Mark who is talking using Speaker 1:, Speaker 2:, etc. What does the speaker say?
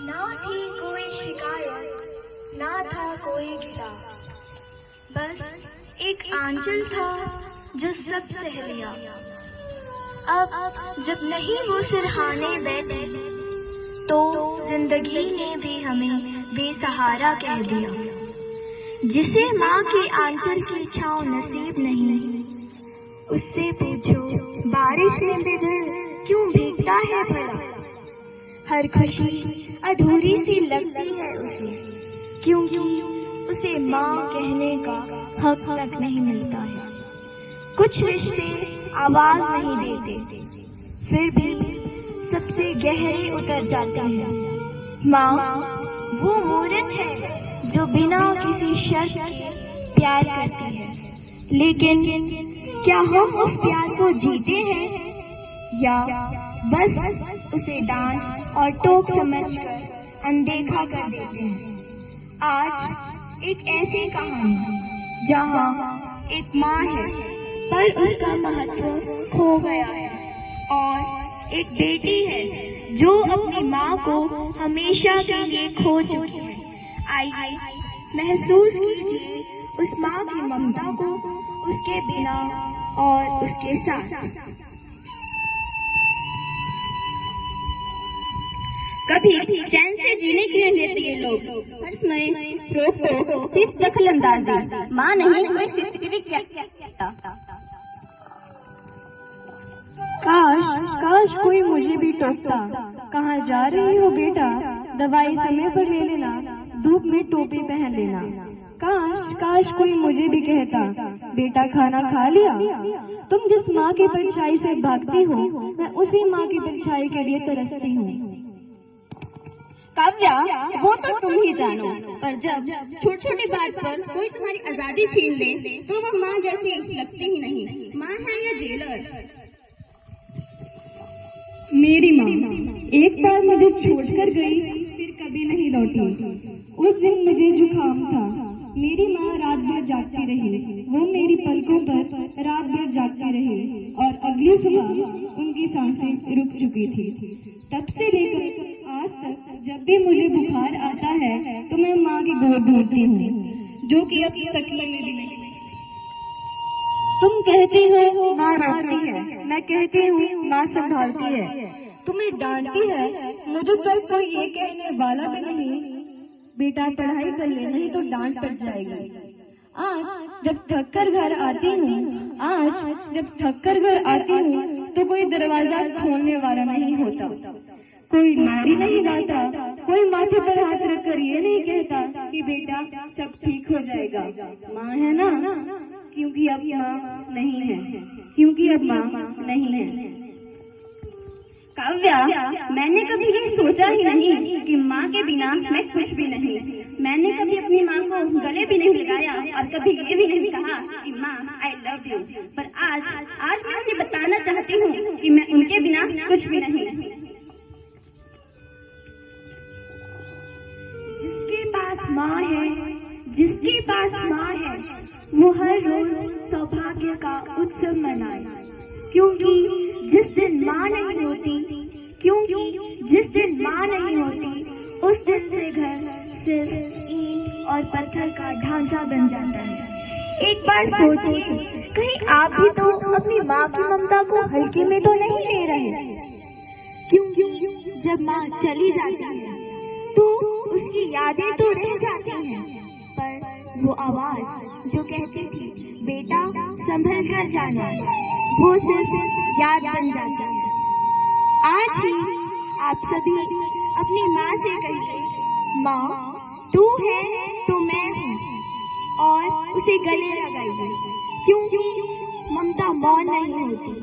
Speaker 1: ना थी कोई शिकायत, ना था कोई गिला, बस एक आंचल था जो सब सह लिया। अब जब नहीं वो सिरहाने बैठे, तो जिंदगी ने भी हमें बेसहारा कह दिया। जिसे माँ की आंचल की छाँव नसीब नहीं, उससे पूछो बारिश में भी दिल क्यों भीगता है भला। हर खुशी अधूरी सी लगती है उसे, क्योंकि उसे माँ कहने का हक तक नहीं मिलता है। कुछ रिश्ते आवाज नहीं देते, फिर भी सबसे गहरे उतर जाते हैं। माँ वो मूरत है जो बिना किसी शर्त के प्यार करती है, लेकिन क्या हम उस प्यार को जीते हैं या बस उसे डांट और टोक समझकर अनदेखा कर देते हैं। आज एक ऐसी कहानी जहाँ एक माँ है पर उसका महत्व खो गया है, और एक बेटी है जो अपनी माँ को हमेशा के लिए खो चुकी है। आइए महसूस कीजिए उस माँ की ममता को, उसके बिना और उसके साथ।
Speaker 2: कभी चैन से जीने के लिए देते ये लोग, हर समय रोक टोक, सिर्फ दखल अंदाजी, माँ नहीं कोई सीसीटीवी क्या।
Speaker 3: काश कोई मुझे भी टोकता। कहाँ जा रही हो बेटा, दवाई समय पर ले लेना, धूप में टोपी पहन लेना। काश कोई मुझे भी कहता, बेटा खाना खा लिया। तुम जिस माँ की परछाई से भागती हो, मैं उसी माँ की परछाई के लिए तरसती हूँ।
Speaker 2: काव्या, वो तो तुम ही जानो, पर जब छोटी छोटी बात पर कोई तुम्हारी आजादी छीन ले, तो वह माँ जैसी लगती ही नहीं। माँ है या जेलर।
Speaker 3: मेरी माँ एक बार मुझे छोड़कर गई, फिर कभी नहीं लौटी। उस दिन मुझे जुकाम था, मेरी माँ रात भर जागती रही। वो मेरी पलकों पर रात भर जागती रही, और अगली सुबह उनकी सांसें रुक चुकी थी। तब से लेकर आज तक जब भी मुझे बुखार आता है, तो मैं माँ की गोद ढूंढती हूँ, जो कि अब तकिए में भी नहीं। तुम कहती हो माँ रोती है, मैं कहती हूँ माँ संभालती है। तुम्हें डांटती है, मुझे पर कोई ये कहने वाला भी नहीं, बेटा पढ़ाई कर ले, नहीं तो डांट पड़ जाएगी। आज जब थक कर घर आती हूँ, तो कोई दरवाजा खोलने वाला नहीं होता, कोई नारी नहीं गाता, कोई माथे पर हाथ रखकर ये नहीं कहता कि बेटा सब ठीक हो जाएगा। माँ है ना, क्योंकि अब माँ नहीं है,
Speaker 2: काव्या, मैंने कभी ये सोचा ही नहीं कि माँ के बिना मैं कुछ भी नहीं। मैंने कभी अपनी माँ को गले भी नहीं लगाया, और कभी ये भी नहीं कहा कि माँ आई लव यू। पर आज मैं उन्हें बताना चाहती हूँ कि मैं उनके बिना कुछ भी नहीं।
Speaker 1: जिसके पास माँ है, वो हर रोज सौभाग्य का उत्सव मनाए, क्योंकि जिस दिन माँ नहीं होती, उस दिन से घर सिर्फ ईंट और पत्थर का ढांचा बन जाता है। एक बार सोचिए, कहीं आप भी तो अपनी माँ की ममता को हल्के में तो नहीं ले रहे? क्योंकि जब माँ चली जाती है, तो उसकी यादें तो रह जाती हैं, पर वो आवाज जो कहती थी बेटा संभल कर जाना, वो सिर्फ याद बन जाती है। आज ही आप सभी अपनी माँ से कहिए, माँ तू है तो मैं हूँ, और उसे गले लगाइए, क्योंकि ममता मौन नहीं होती,